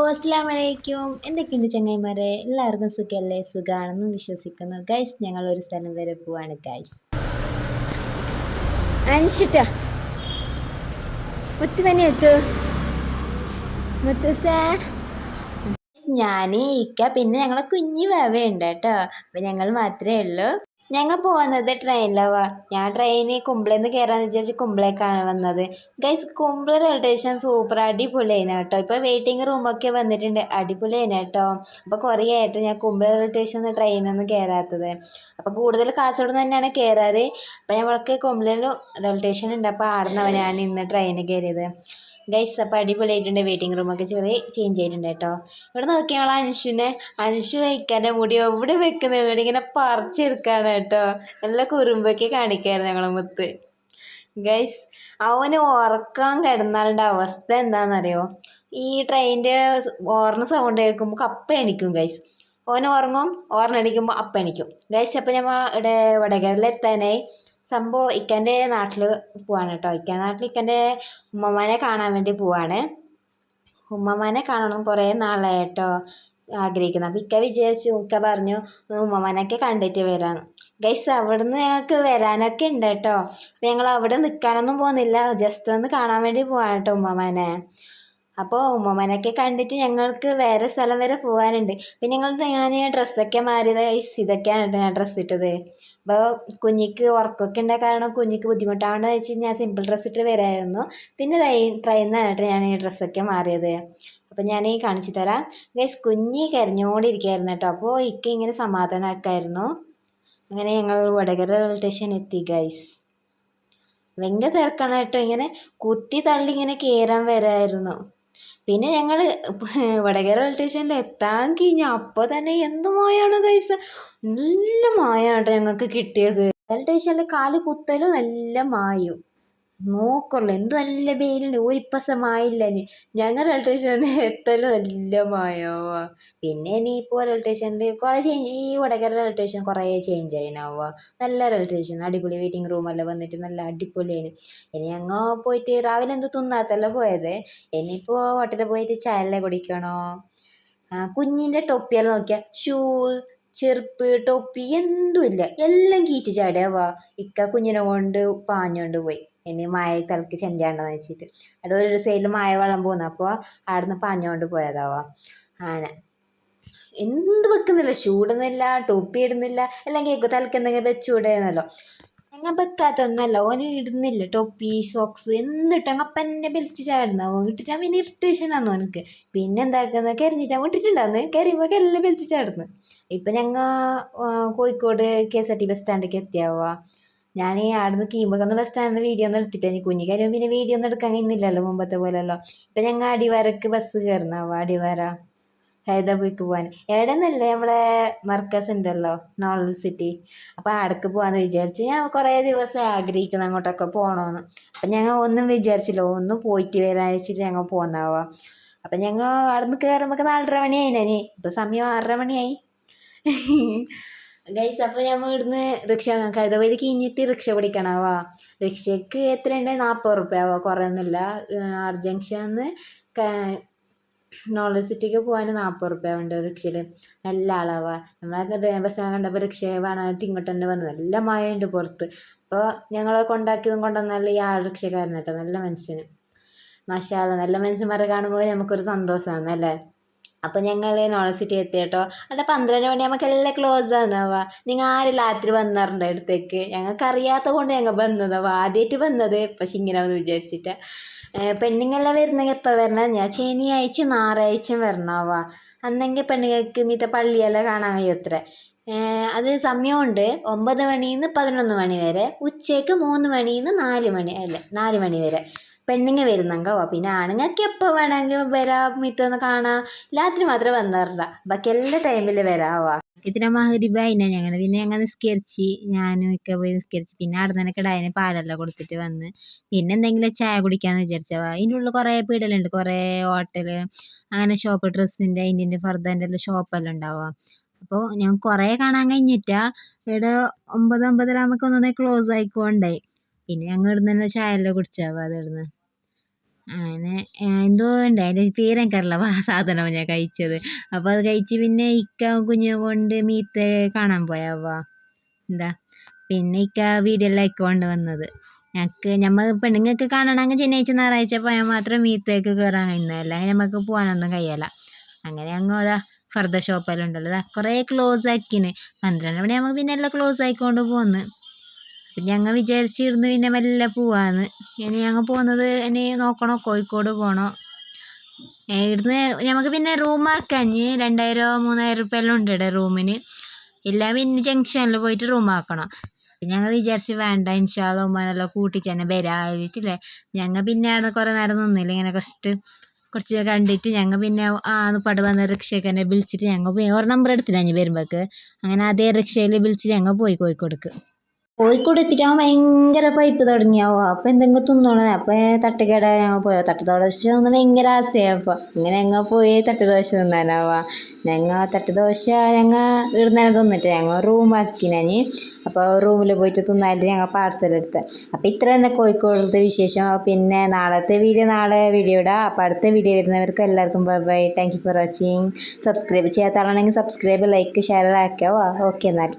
അസ്സലാമു അലൈക്കും. എന്തൊക്കെയുണ്ട് ചങ്ങായിമാരെ? എല്ലാവർക്കും സുഖമല്ലേ? സുഖാണെന്നും വിശ്വസിക്കുന്നു. ഗൈസ്, ഞങ്ങൾ ഒരു സ്ഥലം വരെ പോവാണ് ഗൈസ്. അൻഷിട്ട മുത്തുമണി എത്തു മുത്തുസേ. ഞാൻ ഇക്ക പിന്നെ ഞങ്ങളെ കുഞ്ഞി വേവയുണ്ട് കേട്ടോ. അപ്പം ഞങ്ങൾ മാത്രമേ ഉള്ളൂ. ഞങ്ങൾ പോകുന്നത് ട്രെയിനിലാവാ. ഞാൻ ട്രെയിന് കുമ്പളേന്ന് കയറാന്ന് വിചാരിച്ച് കുമ്പളേക്കാണ് വന്നത്. Guys, Kumbla railway station super അടിപൊളിയാണ് കേട്ടോ. ഇപ്പോൾ വെയിറ്റിംഗ് റൂമൊക്കെ വന്നിട്ടുണ്ട്, അടിപൊളിയാണ് കേട്ടോ. അപ്പോൾ കുറേ ആയിട്ട് ഞാൻ കുമ്പള റെയിൽവേ സ്റ്റേഷനിൽ ട്രെയിനൊന്നും കയറാത്തത്. അപ്പോൾ കൂടുതൽ കാസർഗോഡ് തന്നെയാണ് കയറാറ്. അപ്പോൾ ഞങ്ങൾക്ക് കുമ്പളയിൽ റെയിൽവേ സ്റ്റേഷൻ ഉണ്ട്, അപ്പോൾ ആടുന്നവനാണ് ഇന്ന് ട്രെയിന് കയറിയത്. ഗൈസ്, അപ്പോൾ അടിപൊളിയായിട്ടുണ്ട്. വെയിറ്റിംഗ് റൂമൊക്കെ ചെറിയ ചേഞ്ച് ആയിട്ടുണ്ട് കേട്ടോ. ഇവിടെ നോക്കിയാൽ അനുഷു വയ്ക്കാൻ്റെ മുടി എവിടെ വെക്കുന്നില്ല, ഇങ്ങനെ പറിച്ചെടുക്കാണ് കേട്ടോ. നല്ല കുറുമ്പൊക്കെ കാണിക്കായിരുന്നു ഞങ്ങളെ മുത്ത്. ഗൈസ്, അവന് ഉറക്കാൻ കിടന്നാലുടെ അവസ്ഥ എന്താണെന്നറിയോ? ഈ ട്രെയിനിൻ്റെ ഓർണ സൗണ്ട് കേൾക്കുമ്പോൾ കപ്പ എണിക്കും ഗൈസ്. ഓന് ഉറങ്ങും, ഓർണടിക്കുമ്പോൾ അപ്പം എണിക്കും ഗൈസ്. അപ്പോൾ ഞമ്മ ഇവിടെ വടകരയിലെത്താനായി. സംഭവം ഇക്കൻ്റെ നാട്ടിൽ പോവാണ് കേട്ടോ. ഇക്കൻ്റെ ഉമ്മമാനെ കാണാൻ വേണ്ടി പോവാണ്. ഉമ്മമാനെ കാണണം, കുറേ നാളായി കേട്ടോ ആഗ്രഹിക്കുന്നത്. അപ്പം ഇക്ക പറഞ്ഞു ഉമ്മമാനൊക്കെ കണ്ടിട്ട് വരാമെന്ന്. ഗൈസ്, അവിടുന്ന് ഞങ്ങൾക്ക് വരാനൊക്കെ ഉണ്ട് കേട്ടോ. ഞങ്ങൾ അവിടെ നിൽക്കാനൊന്നും പോകുന്നില്ല, ജസ്റ്റ് ഒന്ന് കാണാൻ വേണ്ടി പോവാണ് കേട്ടോ ഉമ്മമാനെ. അപ്പോൾ ഉമ്മമാനൊക്കെ കണ്ടിട്ട് ഞങ്ങൾക്ക് വേറെ സ്ഥലം വരെ പോകാനുണ്ട്. പിന്നെ ഞാൻ ഡ്രസ്സൊക്കെ മാറിയത് ഗൈസ്. ഇതൊക്കെയാണ് കേട്ടോ ഞാൻ ഡ്രസ്സ് ഇട്ടത്. അപ്പോൾ കുഞ്ഞിക്ക് ഉറക്കമൊക്കെ ഉണ്ടായ കാരണം കുഞ്ഞിക്ക് ബുദ്ധിമുട്ടാണെന്ന് വെച്ച് ഞാൻ സിമ്പിൾ ഡ്രസ്സ് ഇട്ട് വരായിരുന്നു. പിന്നെ ട്രെയിനിൽ നിന്നാണ് കേട്ടോ ഞാൻ ഈ ഡ്രസ്സൊക്കെ മാറിയത്. അപ്പം ഞാൻ കാണിച്ചു തരാം ഗൈസ്. കുഞ്ഞി കരഞ്ഞുകൊണ്ടിരിക്കുകയായിരുന്നു കേട്ടോ. അപ്പോൾ ഇങ്ങനെ സമാധാനമാക്കായിരുന്നു. അങ്ങനെ ഞങ്ങൾ വടകര റെയിൽവേ സ്റ്റേഷൻ എത്തി ഗൈസ്. ഭയങ്കര തിരക്കാണ് കേട്ടോ. ഇങ്ങനെ കുത്തി തള്ളി ഇങ്ങനെ കയറാൻ വരായിരുന്നു. പിന്നെ ഞങ്ങൾ വടകര റെയിൽവേ സ്റ്റേഷനിൽ എത്താൻ കഴിഞ്ഞാൽ അപ്പോൾ തന്നെ എന്ത് മായാണ് ഗൈസ്, നല്ല മായാണ് കേട്ടോ ഞങ്ങൾക്ക് കിട്ടിയത്. റെയിൽവേ സ്റ്റേഷനിൽ കാല് കുത്തലും നല്ല മായും നോക്കുള്ളൂ. എന്ത് നല്ല വെയിലുണ്ട്, ഒരിപ്പസം മായില്ല. ഞങ്ങൾ റെയിൽവേ സ്റ്റേഷനിൽ എത്തലും നല്ല മായാവുക. പിന്നെ ഇനിയിപ്പോൾ റെയിൽവേ സ്റ്റേഷനിൽ കുറേ ചേഞ്ച്, ഈ വടകര റെയിൽവേ സ്റ്റേഷൻ കുറേ ചേഞ്ച് ആയിനാവുക. നല്ല റെയിൽവേ സ്റ്റേഷൻ, അടിപൊളി വെയിറ്റിംഗ് റൂമെല്ലാം വന്നിട്ട് നല്ല അടിപൊളിയായിന്. ഇനി ഞങ്ങൾ പോയിട്ട് രാവിലെ എന്തോ തിന്നാത്തല്ല പോയത്. ഇനിയിപ്പോൾ ഹോട്ടലിൽ പോയിട്ട് ചായ കുടിക്കണോ. കുഞ്ഞിൻ്റെ ടൊപ്പിയെല്ലാം നോക്കിയാൽ ഷൂ, ചെരുപ്പ്, ടൊപ്പി എന്തുമില്ല, എല്ലാം കീച്ച് ചാടിയാവാ. കുഞ്ഞിനെ കൊണ്ട് പാഞ്ഞുകൊണ്ട് പോയി. ഇനി മായ തലക്ക് ചെഞ്ചാണ്ടെന്ന് വെച്ചിട്ട് അവിടെ ഒരു സൈഡിൽ മായ വെള്ളം പോകുന്നു. അപ്പോൾ അവിടെ നിന്ന് പാഞ്ഞുകൊണ്ട് പോയതാവാ. ആന എന്ത് വെക്കുന്നില്ല, ഷൂ ഇടുന്നില്ല, ടോപ്പി ഇടുന്നില്ല, എല്ലാം കേൾക്കും. തലക്ക് എന്തെങ്കിലും വെച്ചുകൂടെയെന്നല്ലോ. ഞങ്ങൾ വെക്കാത്തൊന്നല്ല, ഓന് ഇടുന്നില്ല ടോപ്പി, സോക്സ് എന്തിട്ട് അപ്പം എന്നെ ബെൽറ്റ് ചാടുന്ന ഇട്ടിട്ടാ. പിന്നെ ഇറിറ്റേഷനാന്ന് ഓനക്ക്. പിന്നെ എന്താക്കുന്നത്, കരഞ്ഞിട്ടാകുമ്പോൾ ഇട്ടിട്ടുണ്ടാന്ന് കരയുമ്പോൾ എല്ലാം ബെൽറ്റ് ചാടുന്നു. ഇപ്പം ഞങ്ങൾ കോഴിക്കോട് KSRTC ബസ് സ്റ്റാൻഡിലേക്ക് എത്തിയാവുക. ഞാൻ അവിടുന്ന് കീമ്പൊക്കെ ബസ് സ്റ്റാൻഡിൽ വീഡിയോ ഒന്നും എടുത്തിട്ട് ഇനി കുഞ്ഞു കാര്യം പിന്നെ വീഡിയോ ഒന്നും എടുക്കാൻ കഴിയുന്നില്ലല്ലോ മുമ്പത്തെ പോലെയല്ലോ. ഇപ്പം ഞങ്ങൾ അടിവാരക്ക് ബസ് കയറുന്നാവുക. അടിവാര ഹൈദരാബാദിക്ക് പോകാൻ. എവിടെ നിന്നല്ലേ നമ്മളെ മർക്കസ് ഉണ്ടല്ലോ, നോളജ് സിറ്റി. അപ്പോൾ അവിടേക്ക് പോകാമെന്ന് വിചാരിച്ചു. ഞാൻ കുറേ ദിവസം ആഗ്രഹിക്കുന്നു അങ്ങോട്ടൊക്കെ പോകണമെന്ന്. അപ്പം ഞങ്ങൾ ഒന്നും വിചാരിച്ചില്ല, ഒന്നും പോയിട്ട് വരാൻ വെച്ചിട്ട് ഞങ്ങൾ പോകുന്നാവുക. അപ്പം ഞങ്ങൾ അവിടെ നിന്ന് കയറുമ്പോൾ 4:30 മണിയായിനി. ഇപ്പം സമയം 6:30 മണിയായി ഗൈസ്. അപ്പോൾ ഞങ്ങൾ ഇവിടുന്ന് റിക്ഷ ഹൈദരാബാദിൽ കഴിഞ്ഞിട്ട് റിക്ഷ പിടിക്കണവാ. റിക്ഷയ്ക്ക് എത്രയുണ്ട്, 40 റുപ്യ ആവുക, കുറേ ഒന്നുമില്ല. ആർ ജംഗ്ഷന്ന് നോളജ് സിറ്റിക്ക് പോകാൻ 40 റുപ്യ ഉണ്ട് റിക്ഷയിൽ. നല്ല ആളാവുക. നമ്മളെ ബസ് കണ്ടപ്പോൾ റിക്ഷ വേണമായിട്ട് ഇങ്ങോട്ട് തന്നെ വന്നത്. നല്ല മഴയുണ്ട് പുറത്ത്. അപ്പോൾ ഞങ്ങളെ കൊണ്ടാക്കിയതും കൊണ്ടുവന്നാൽ ഈ ആൾ റിക്ഷക്കാരൻ കേട്ടോ, നല്ല മനുഷ്യന്. മാഷാ അല്ലാ, നല്ല മനുഷ്യന്മാരെ കാണുമ്പോൾ നമുക്കൊരു സന്തോഷമാണ് അല്ലേ. അപ്പം ഞങ്ങൾ നോളജ് സിറ്റി എത്തി കേട്ടോ. അവിടെ 12 മണി നമുക്കെല്ലാം ക്ലോസ് ആണെന്നാവുക. നിങ്ങൾ ആരും രാത്രി വന്നാറുണ്ട് അടുത്തേക്ക്. ഞങ്ങൾക്ക് അറിയാത്ത കൊണ്ട് ഞങ്ങൾ വന്നതാവുക. ആദ്യമായിട്ട് വന്നത്, പക്ഷെ ഇങ്ങനെ ഒന്ന് വിചാരിച്ചിട്ട്. പെണ്ണുങ്ങളെല്ലാം വരുന്നെങ്കിൽ എപ്പോൾ വരണം, ഞാൻ ശനിയാഴ്ച ഞായറാഴ്ചയും വരണമാവുക. അന്നെങ്കിൽ പെണ്ണുങ്ങൾക്ക് മീത്ത പള്ളിയെല്ലാം കാണാൻ കഴിയത്രേ. അത് സമയമുണ്ട് 9 മണിയിൽ നിന്ന് 11 മണി വരെ, ഉച്ചയ്ക്ക് 3 മണിയിൽ നിന്ന് 4 മണി വരെ പെണ്ണുങ്ങൾ വരുന്നെങ്കോ. പിന്നെ ആണുങ്ങൾക്ക് എപ്പോൾ വേണമെങ്കിൽ വരാം, മിത്തൊന്ന് കാണാം. രാത്രി മാത്രമേ വന്നാറില്ല, ബാക്കി എല്ലാ ടൈമിൽ വരാവാ. ഇതിനെ മഹരിബായിനെ പിന്നെ ഞങ്ങൾ നിസ്കരിച്ച്, ഞാനും ഒക്കെ പോയി നിസ്കരിച്ച്. പിന്നെ അവിടെ നിന്ന് കിടായിന് പാലെല്ലാം കൊടുത്തിട്ട് വന്ന് പിന്നെ എന്തെങ്കിലും ചായ കുടിക്കാമെന്ന് വിചാരിച്ചവാ. ഇതിൻ്റെ ഉള്ളിൽ കുറേ പീടികളുണ്ട്, കുറേ ഹോട്ടൽ, അങ്ങനെ ഷോപ്പ്, ഡ്രസ്സിൻ്റെ ഇതിൻ്റെ ഫർദൻ്റെ എല്ലാം ഷോപ്പെല്ലാം ഉണ്ടാവുക. അപ്പോൾ ഞാൻ കുറേ കാണാൻ കഴിഞ്ഞിട്ടാ. ഇവിടെ 9-9:30 ആകുമ്പോൾ ഒന്നേ ക്ലോസ് ആയിക്കോണ്ടായി. പിന്നെ ഞങ്ങൾ ഇവിടുന്ന് തന്നെ ചായ എല്ലാം കുടിച്ചാവുക. അത് ഇവിടുന്ന് അങ്ങനെ എന്തോ ഉണ്ട് അതിൻ്റെ പേര് എനിക്കറിയില്ല സാധനം ഞാൻ കഴിച്ചത്. അപ്പോൾ അത് കഴിച്ച് പിന്നെ ഇക്ക കുഞ്ഞിനെ കൊണ്ട് മീത്തെ കാണാൻ പോയാവ എന്താ പിന്നെ ഇക്ക വീഡിയോ എല്ലാം ആയിക്കൊണ്ട് വന്നത്. ഞമ്മ പെണ്ണുങ്ങൾക്ക് കാണണമെങ്കിൽ ശനിയാഴ്ച ഞായറാഴ്ച പോയാൽ മാത്രം മീത്തേക്ക് കയറാൻ കഴിയുന്നതല്ല, നമുക്ക് പോകാനൊന്നും കഴിയല. അങ്ങനെ അങ്ങ് അതാ ഫർദ ഷോപ്പെല്ലാം ഉണ്ടല്ലോ അതാ കുറേ ക്ലോസ് ആക്കിന്. 12 മണിയാകുമ്പോൾ പിന്നെ എല്ലാം ക്ലോസ് ആയിക്കൊണ്ട് പോന്ന്. അപ്പം ഞങ്ങൾ വിചാരിച്ചിരുന്നു പിന്നെ മെല്ലെ പോവാന്ന്. ഇനി ഞങ്ങൾ പോകുന്നത് ഇനി നോക്കണോ കോഴിക്കോട് പോകണോ. ഇവിടുന്ന് നമുക്ക് പിന്നെ റൂമാക്കാഞ്ഞ് 2000-3000 റുപ്യ എല്ലാം ഉണ്ട് ഇവിടെ റൂമിന്. ഇല്ല പിന്നെ ജംഗ്ഷനിൽ പോയിട്ട് റൂമാക്കണം. ഞങ്ങൾ വിചാരിച്ച് വേണ്ട ഇൻഷാ അള്ളാ ഉമ്മാനെല്ലാം കൂട്ടിയിട്ട് തന്നെ വരാതിട്ടില്ലേ. ഞങ്ങൾ പിന്നെ അവിടെ കുറേ നേരം നിന്നില്ല, ഇങ്ങനെ കുറച്ച് കണ്ടിട്ട് ഞങ്ങൾ പിന്നെ പട് വന്ന റിക്ഷയ്ക്ക് തന്നെ വിളിച്ചിട്ട് ഞങ്ങൾ പോയി. ഒരു നമ്പർ എടുത്തില്ല ഞാൻ വരുമ്പോൾക്ക്. അങ്ങനെ അതേ റിക്ഷയിൽ വിളിച്ച് ഞങ്ങൾ പോയി കോഴിക്കോടേക്ക്. കോഴിക്കോട് എത്തിയിട്ടാകുമ്പോൾ ഭയങ്കര പൈപ്പ് തുടങ്ങിയാവോ. അപ്പോൾ എന്തെങ്കിലും തിന്നോളെ. അപ്പോൾ തട്ടുകട ഞങ്ങൾ പോയോ തട്ടുദോശ ഒന്ന് ഭയങ്കര ആശയാണ്. അപ്പോൾ അങ്ങനെ ഞങ്ങൾ പോയി തട്ടുദോശ തിന്നാനാവാ. തട്ടുദോശ ഞങ്ങൾ ഇവിടുന്ന് തന്നെ തിന്നിട്ട് ഞങ്ങൾ റൂമാക്കിനി. അപ്പോൾ റൂമിൽ പോയിട്ട് തിന്നായിട്ട് ഞങ്ങൾ പാർസൽ എടുത്ത്. അപ്പോൾ ഇത്ര തന്നെ കോഴിക്കോടത്തെ വിശേഷം. പിന്നെ നാളെ വീഡിയോ ഇടാം. അപ്പോൾ അടുത്ത വീഡിയോ വരുന്നവർക്ക് എല്ലാവർക്കും bye bye. Thank you for watching. Subscribe ചെയ്യാത്ത ആളാണെങ്കിൽ സബ്സ്ക്രൈബ്, ലൈക്ക്, ഷെയർ ആക്കാവോ. ഓക്കെ എന്നാൽ.